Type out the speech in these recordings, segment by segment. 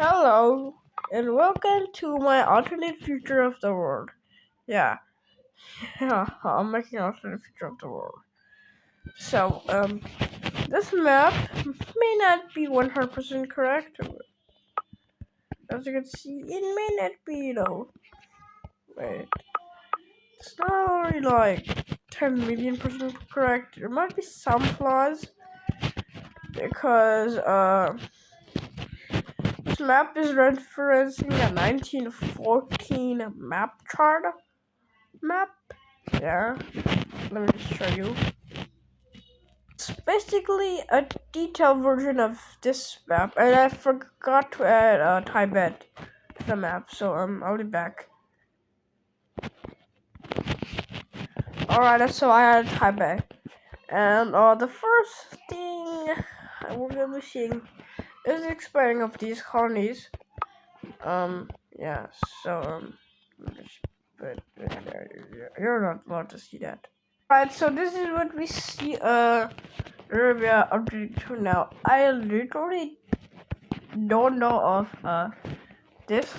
Hello, and welcome to my alternate future of the world. Yeah, I'm making an alternate future of the world. So, this map may not be 100% correct. As you can see, it may not be, wait, it's not only like 10 million percent correct. There might be some flaws because, this map is referencing a 1914 map. Yeah, let me just show you. It's basically a detailed version of this map, and I forgot to add Tibet to the map, so I'll be back. Alright, so I added Tibet, and the first thing we're gonna be seeing is the expanding of these colonies. Yeah, so but you're not allowed to see that. Alright, so this is what we see Arabia updating to now. I literally don't know of this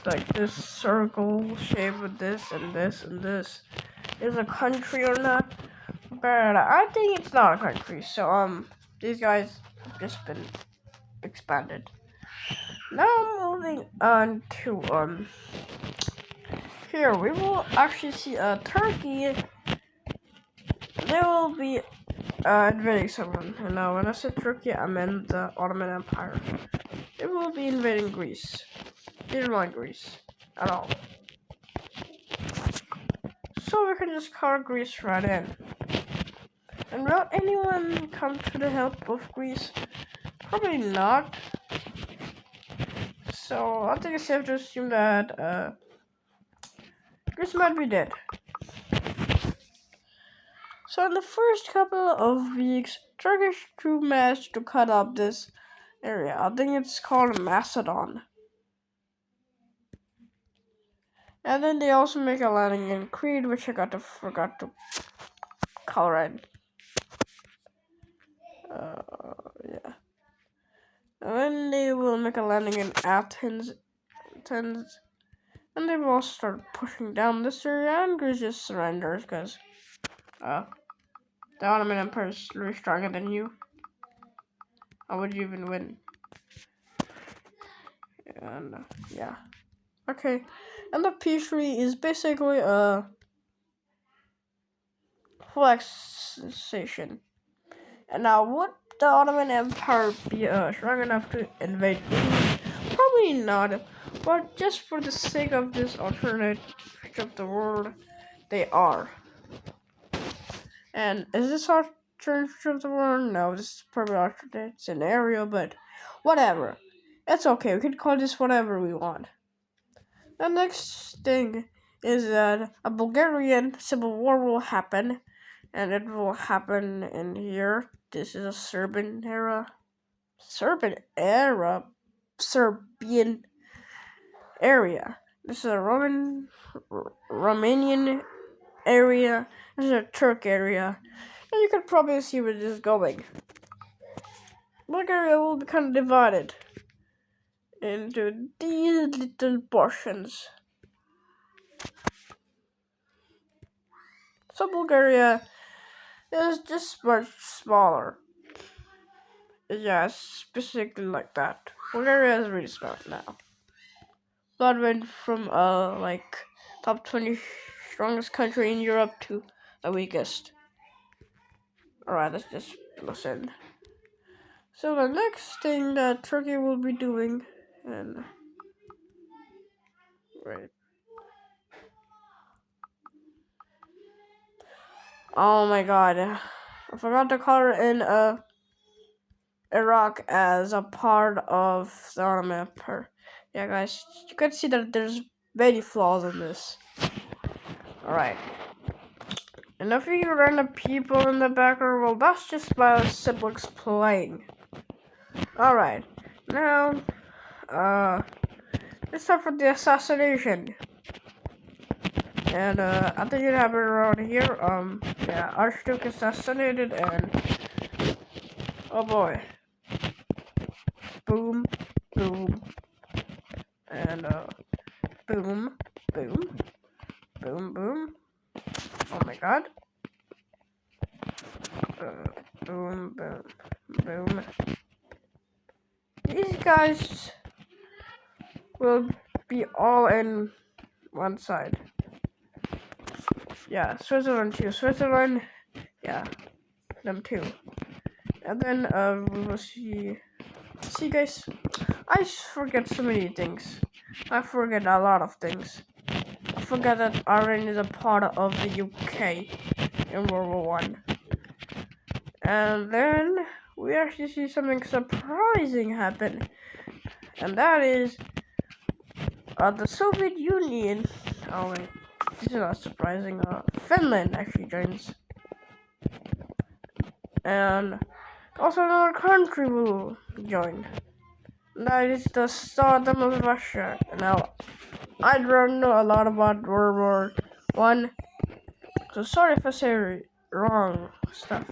circle shape with this and this and this is a country or not. But I think it's not a country, so these guys have just been expanded. Now moving on to here we will actually see Turkey. They will be invading someone. And now when I said Turkey, I meant the Ottoman Empire. They will be invading Greece. They don't like Greece at all. So we can just call Greece right in. And will anyone come to the help of Greece? Probably not. So I think it's safe to assume that Greece might be dead. So in the first couple of weeks, Turkish troops managed to cut up this area. I think it's called Macedon. And then they also make a landing in Crete, which I forgot to color in. Yeah. And then they will make a landing in Athens, and they will also start pushing down this area, and Greece just surrenders because the Ottoman Empire is really stronger than you. How would you even win? And yeah. Okay. And the peace treaty is basically a flexation. And now, would the Ottoman Empire be strong enough to invade Greece? Probably not. But just for the sake of this alternate future of the world, they are. And is this alternate future of the world? No, this is probably alternate scenario, but whatever. It's okay. We can call this whatever we want. The next thing is that a Bulgarian civil war will happen, and it will happen in here. This is a Serbian area. This is a Romanian area. This is a Turk area, and you can probably see where this is going. Bulgaria will be kind of divided into these little portions. So Bulgaria is just much smaller. Yeah, it's basically like that. Bulgaria is really small now. But went from like top 20 strongest country in Europe to the weakest. Alright, let's just listen. So the next thing that Turkey will be doing, and wait. Oh my god, I forgot to color in Iraq as a part of the Ottoman Empire. Yeah, guys, you can see that there's many flaws in this. Alright. And if you random people in the background, well, that's just my siblings playing. Alright. Now, it's time for the assassination. And, I think it happened around here. Yeah, Archduke assassinated, and oh boy. Boom, boom, and boom, boom, boom, boom. Oh my god. Boom, boom, boom. These guys will be all in one side. Yeah, Switzerland too. Switzerland, yeah, them too. And then we will see. See, guys, I forget so many things. I forget a lot of things. I forget that Ireland is a part of the UK in World War One. And then we actually see something surprising happen, and that is the Soviet Union. Oh wait, this is not surprising. Finland actually joins, and also another country will join. That is the stardom of Russia. Now, I don't know a lot about World War One, so sorry if I say wrong stuff.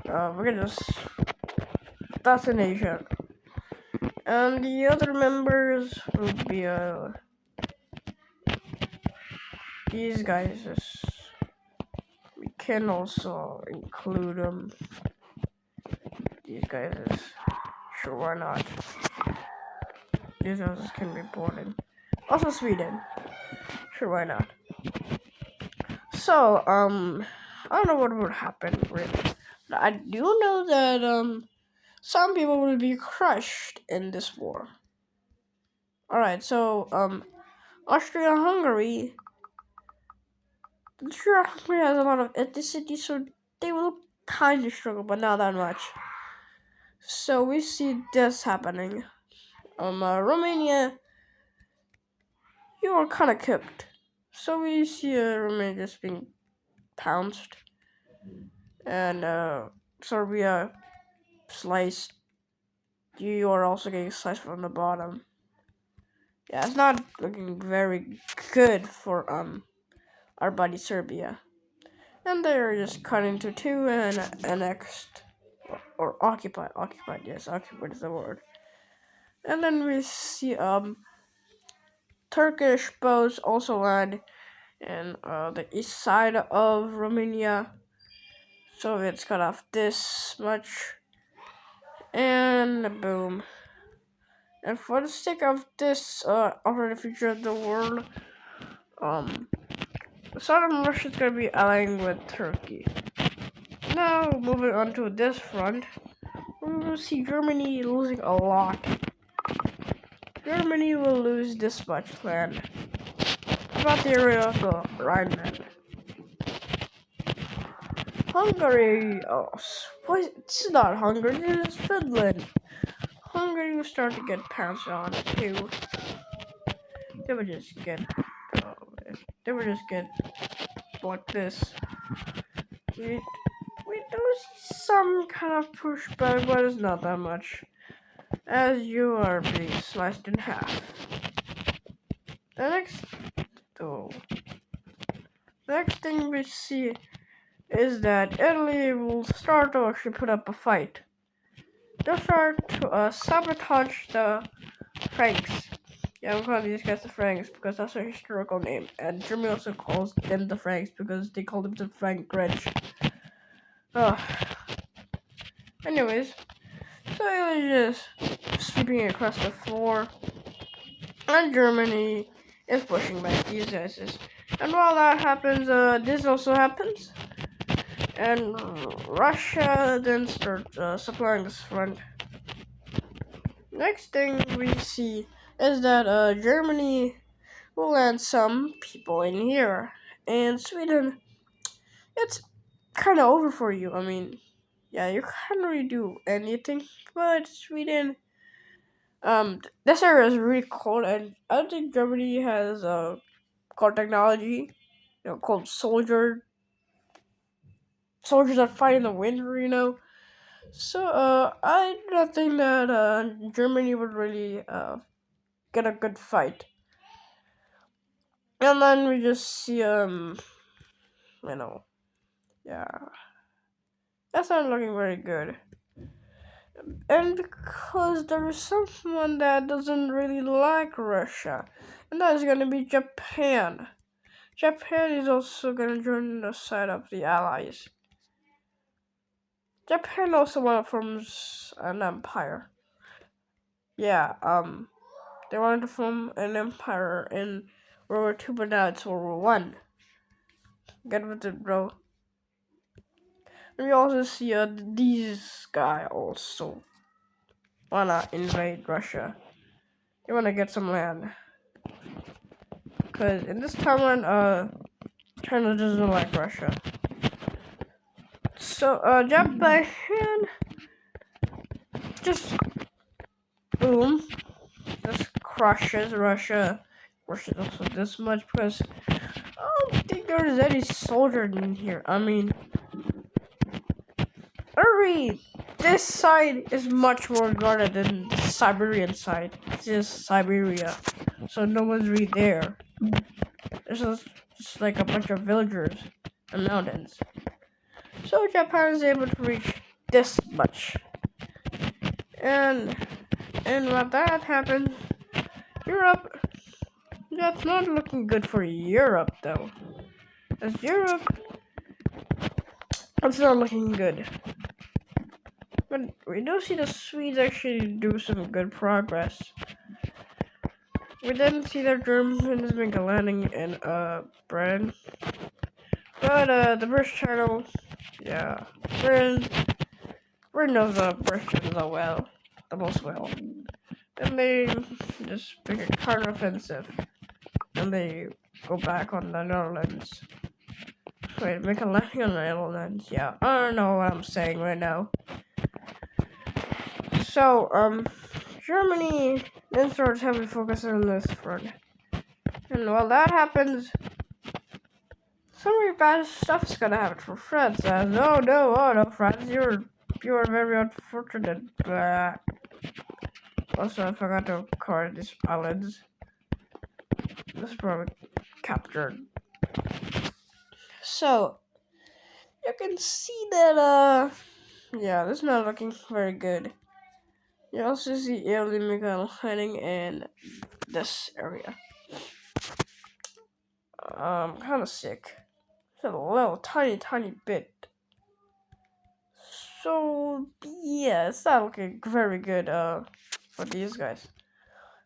We're gonna just that's in Asia, and the other members will be these guys. We can also include these guys. Sure, why not? These guys can be important. Also, Sweden. Sure, why not? So, I don't know what would happen really. But I do know that some people will be crushed in this war. Alright, so Austria-Hungary has a lot of ethnicity, so they will kind of struggle, but not that much. So we see this happening. Romania, you are kind of cooked. So we see Romania just being pounced, and Serbia sliced. You are also getting sliced from the bottom. Yeah, it's not looking very good for our buddy Serbia. And they're just cut into two and annexed or occupied. Yes, occupied is the word. And then we see Turkish boats also land in the east side of Romania. Soviets cut off this much, and boom. And for the sake of this alternate future of the world, southern Russia is gonna be allying with Turkey. Now moving on to this front, we will see Germany losing a lot. Germany will lose this much land, about the area of the Rhineland. Hungary, this is not Hungary, this is Finland. Hungary will start to get pounced on too. They would just get like this. We do see some kind of pushback, but it's not that much, as you are being sliced in half. The next thing we see is that Italy will start to actually put up a fight. They'll start to sabotage the Franks. Yeah, I'm calling these guys the Franks because that's their historical name. And Germany also calls them the Franks because they call them the Frank Rich. Anyways, so Italy is just sweeping across the floor. And Germany is pushing back these guys. And while that happens, this also happens. And Russia then starts supplying this front. Next thing we see is that Germany will land some people in here. And Sweden, it's kind of over for you. I mean, yeah, you can't really do anything. But Sweden, this area is really cold. And I don't think Germany has cold technology, called soldiers that fight in the winter, So, I don't think that Germany would really get a good fight. And then we just see, yeah, that's not looking very good. And because there's someone that doesn't really like Russia, and that is gonna be Japan. Japan is also gonna join the side of the Allies. Japan also wanted to form an empire. Yeah, they wanted to form an empire in World War II, but now it's World War One. Get with it, bro. And we also see these guy also wanna invade Russia. They wanna get some land. Cause in this timeline, China doesn't like Russia. So, Japan just boom, just crushes Russia. Russia also this much because I don't think there's any soldier in here. I mean, this side is much more guarded than the Siberian side. It's just Siberia, so no one's really there. There's just like a bunch of villagers and mountains. So Japan is able to reach this much, and when that happens, Europe. That's not looking good for Europe though. As Europe, it's not looking good. But we do see the Swedes actually do some good progress. We didn't see their Germans make a landing in Britain. But the British channel, yeah. Britain knows the British the most well. And they just make a counteroffensive. And they go back on the Netherlands. Wait, make a landing on the Netherlands. Yeah, I don't know what I'm saying right now. So, Germany then starts heavily focusing on this front. And while that happens, some really bad stuff is gonna happen for France. Oh no, France, you are very unfortunate. Also, I forgot to card these islands. This is probably captured. So, you can see that, yeah, this is not looking very good. You also see alien mechanical hiding in this area. Kind of sick. Just a little tiny bit. So, yeah, it's not looking very good, for these guys.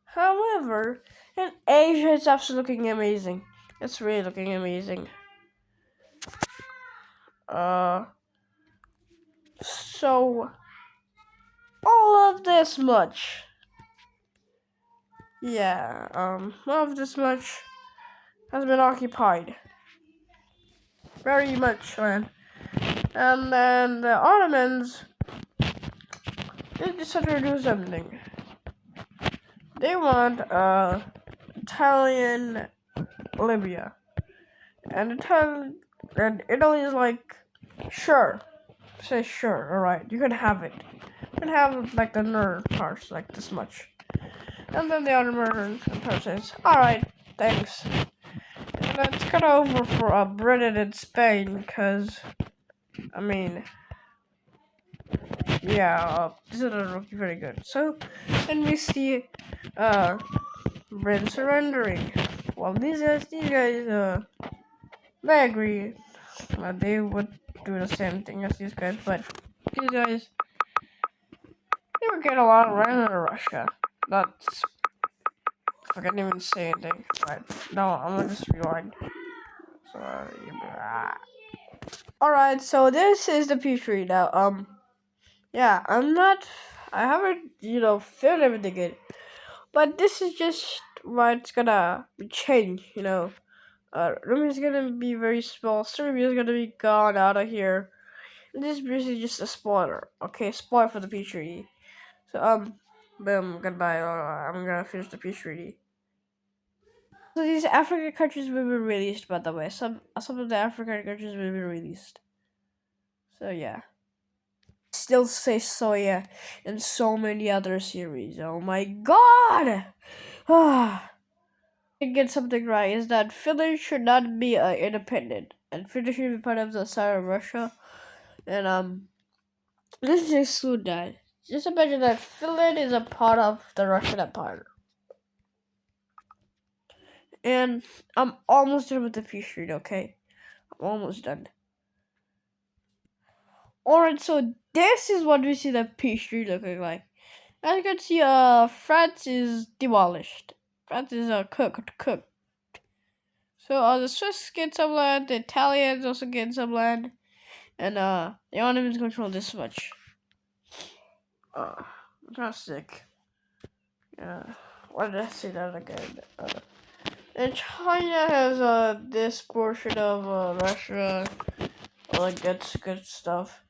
However, in Asia, it's absolutely looking amazing. It's really looking amazing. So, all of this much. Yeah, all of this much has been occupied. Very much land. And then the Ottomans, they decided to do something. They want, Italian Libya. And Italy is like, sure. Say sure, alright, you can have it. You can have like the northern parts, like this much. And then the Ottoman Empire says, alright, thanks. And that's kind of over for Britain and Spain, because, I mean, yeah, this is not looking very good. So, then we see, Britain surrendering. Well, these guys, they agree. They would do the same thing as these guys, but these guys, they would get a lot of land in Russia. That's, I can't even say anything. Right? No, I'm gonna just rewind. Sorry. Alright, so this is the P3 now. Yeah, I haven't, filled everything in. But this is just what's gonna change, Room is gonna be very small. Serbia is gonna be gone out of here. And this is basically just a spoiler. Okay, spoiler for the P3. So, boom, goodbye. I'm gonna finish the P3. So these African countries will be released, by the way. Some of the African countries will be released. So yeah. Still say soya and so many other series. Oh my god! Ah. Get something right is that Finland should not be independent, and Finland should be part of the side of Russia. And let's just exclude that. Just imagine that Finland is a part of the Russian Empire. And I'm almost done with the peace treaty, okay? I'm almost done. Alright, so this is what we see the peace treaty looking like. As you can see, France is demolished. France is cooked. So the Swiss get some land, the Italians also get some land, and the Ottomans control this much. I'm kind of sick. Yeah, why did I say that again? And China has this portion of Russia, like good stuff.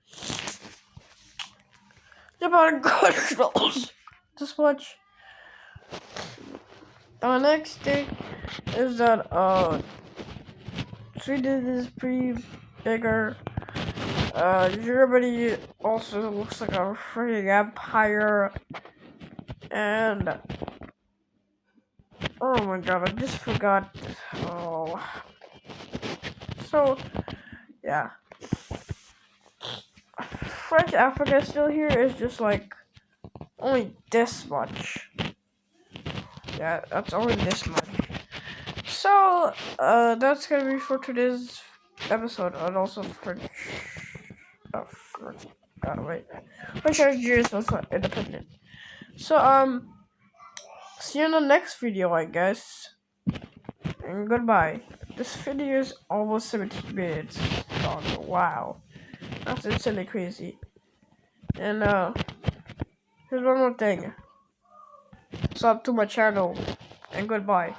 Japan controls this much. Next thing is that Sweden is pretty bigger. Germany also looks like a freaking empire. And oh my god, I just forgot. Oh, so yeah, French Africa still here is just like only this much. Yeah, that's only this much. So that's gonna be for today's episode, and also French. Wait. French Algeria is also independent. So see you in the next video, I guess. And goodbye. This video is almost 17 minutes long. Wow. That's insanely crazy. And here's one more thing. Sub to my channel. And goodbye.